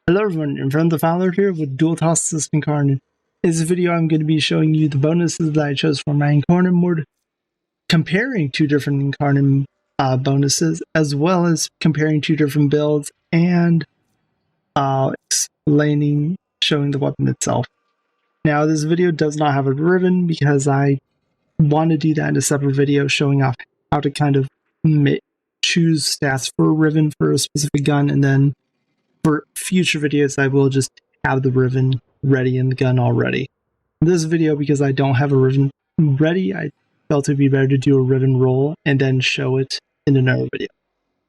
Hello everyone, in front of the founder here with Dual Toxocyst Incarnon. In this video I'm going to be showing you the bonuses that I chose for my Incarnon mode, comparing two different Incarnon bonuses, as well as comparing two different builds and showing the weapon itself. Now this video does not have a ribbon because I want to do that in a separate video showing off how to kind of choose stats for a ribbon for a specific gun, and then for future videos, I will just have the ribbon ready in the gun already. In this video, because I don't have a ribbon ready, I felt it'd be better to do a ribbon roll and then show it in another video.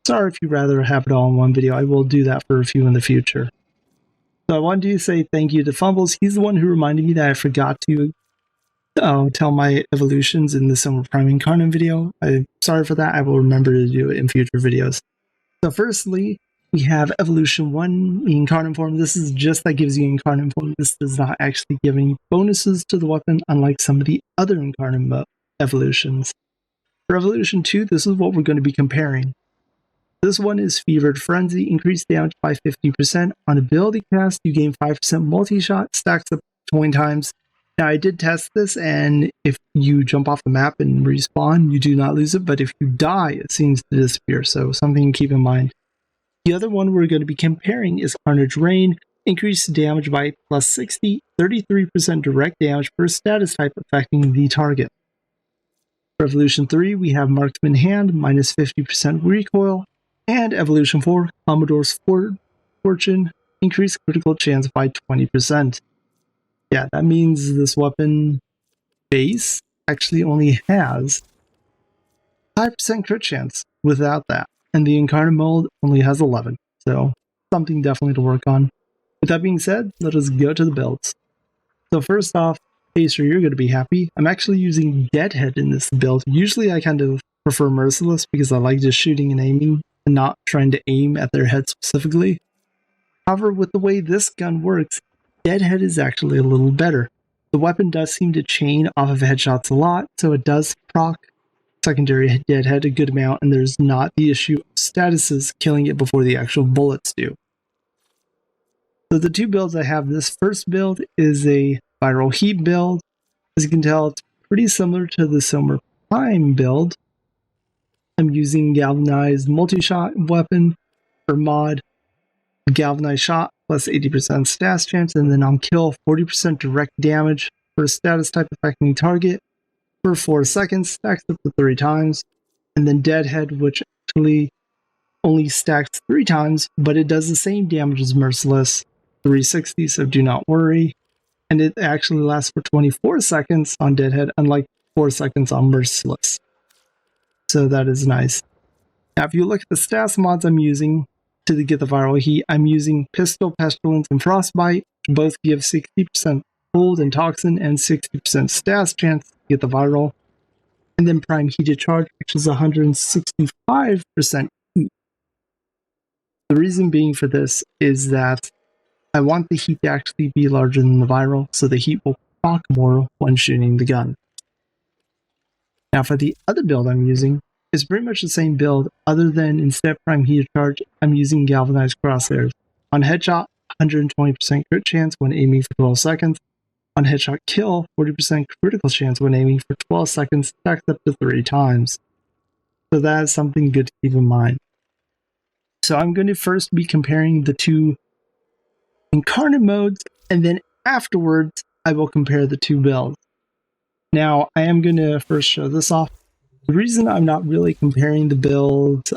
Sorry if you'd rather have it all in one video. I will do that for a few in the future. So I wanted to say thank you to Fumbles. He's the one who reminded me that I forgot to tell my evolutions in the Soma Prime Incarnon video. I'm sorry for that. I will remember to do it in future videos. So firstly, we have Evolution 1, the Incarnon form. This is just that gives you Incarnon form. This does not actually give any bonuses to the weapon, unlike some of the other Incarnon evolutions. For Evolution 2, this is what we're going to be comparing. This one is Fevered Frenzy, increased damage by 50%. On ability cast, you gain 5% multi-shot, stacks up 20 times. Now, I did test this, and if you jump off the map and respawn, you do not lose it, but if you die, it seems to disappear, so something to keep in mind. The other one we're going to be comparing is Carnage Rain, increased damage by plus 60, 33% direct damage per status type affecting the target. For Evolution 3, we have Marksman Hand, minus 50% recoil, and Evolution 4, Commodore's Fortune, increased critical chance by 20%. Yeah, that means this weapon base actually only has 5% crit chance without that. And the Incarnon mode only has 11, so something definitely to work on. With that being said, let us go to the builds. So first off, Acer, you're going to be happy. I'm actually using Deadhead in this build. Usually I kind of prefer Merciless because I like just shooting and aiming and not trying to aim at their head specifically. However, with the way this gun works, Deadhead is actually a little better. The weapon does seem to chain off of headshots a lot, so it does proc secondary Deadhead a good amount, and there's not the issue of statuses killing it before the actual bullets do. So the two builds I have, this first build is a Viral Heat build. As you can tell, it's pretty similar to the Soma Prime build. I'm using Galvanized Multi-Shot weapon for mod, Galvanized Shot plus 80% status chance, and then on kill 40% direct damage for a status type affecting target for 4 seconds, stacks up to 3 times, and then Deadhead, which actually only stacks 3 times, but it does the same damage as Merciless, 360, so do not worry. And it actually lasts for 24 seconds on Deadhead, unlike 4 seconds on Merciless. So that is nice. Now, if you look at the stats mods I'm using to get the Viral Heat, I'm using Pistol, Pestilence, and Frostbite, which both give 60% Cold and Toxin and 60% status chance to get the Viral. And then Prime Heated Charge, which is 165% heat. The reason being for this is that I want the heat to actually be larger than the Viral, so the heat will proc more when shooting the gun. Now for the other build I'm using, it's pretty much the same build, other than instead of Prime Heated Charge, I'm using Galvanized Crosshairs. On headshot, 120% crit chance when aiming for 12 seconds. On headshot kill, 40% critical chance when aiming for 12 seconds, stacked up to 3 times. So that is something good to keep in mind. So I'm going to first be comparing the two Incarnon modes, and then afterwards I will compare the two builds. Now I am going to first show this off. The reason I'm not really comparing the build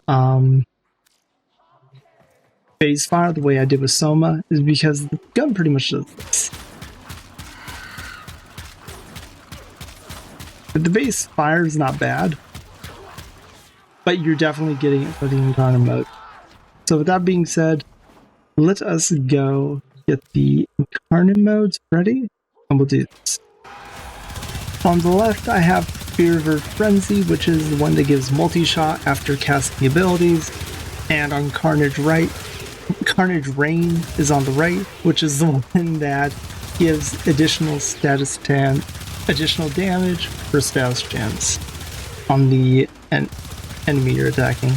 phase fire the way I did with Soma is because the gun pretty much does this. But the base fire is not bad, but you're definitely getting it for the Incarnon mode. So with that being said, let us go get the Incarnon modes ready, and we'll do this. On the left, I have Fevered Frenzy, which is the one that gives multi-shot after casting abilities, and on Carnage Rain is on the right, which is the one that gives additional damage for status chance on the enemy you're attacking.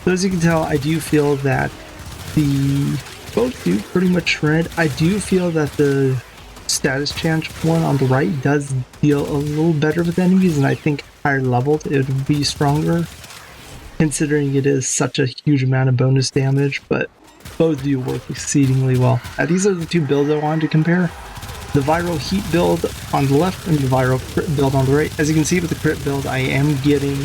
So as you can tell, I do feel that the both do pretty much shred. I do feel that the status change one on the right does deal a little better with enemies, and I think higher leveled it would be stronger, considering it is such a huge amount of bonus damage, but both do work exceedingly well. These are the two builds I wanted to compare. The viral heat build on the left and the viral crit build on the right. As you can see with the crit build, I am getting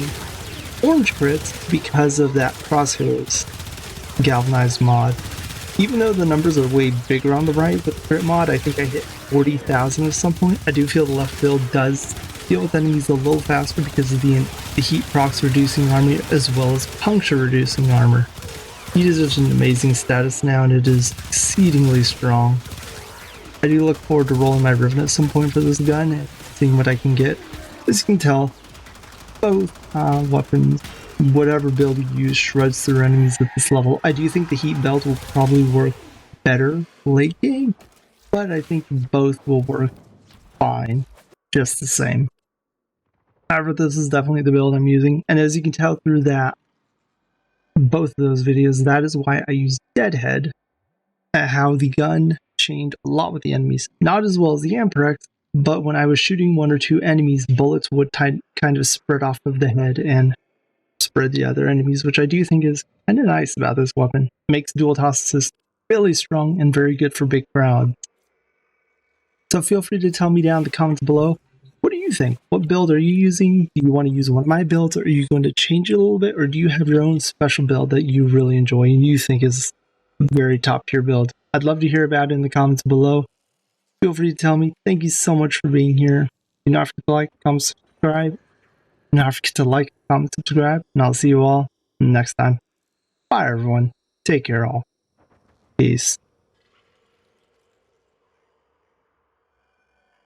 orange crits because of that crosshairs galvanized mod. Even though the numbers are way bigger on the right with the crit mod, I think I hit 40,000 at some point. I do feel the left build does deal with enemies a little faster because of the heat procs reducing armor as well as puncture reducing armor. Heat is just an amazing status now, and it is exceedingly strong. I do look forward to rolling my Riven at some point for this gun and seeing what I can get. As you can tell, both weapons, whatever build you use, shreds through enemies at this level. I do think the heat belt will probably work better late game, but I think both will work fine, just the same. However, this is definitely the build I'm using, and as you can tell through that, both of those videos, that is why I use Deadhead, at how the gun chained a lot with the enemies. Not as well as the Amperex, but when I was shooting one or two enemies, bullets would kind of spread off of the head and spread the other enemies, which I do think is kind of nice about this weapon. It makes Dual Toxocyst really strong and very good for big crowds. So feel free to tell me down in the comments below, what do you think? What build are you using? Do you want to use one of my builds, or are you going to change it a little bit, or do you have your own special build that you really enjoy and you think is a very top tier build? I'd love to hear about it in the comments below. Feel free to tell me. Thank you so much for being here. Do not forget to like, comment, subscribe. Do not forget to like, comment, subscribe, and I'll see you all next time. Bye everyone. Take care all. Peace.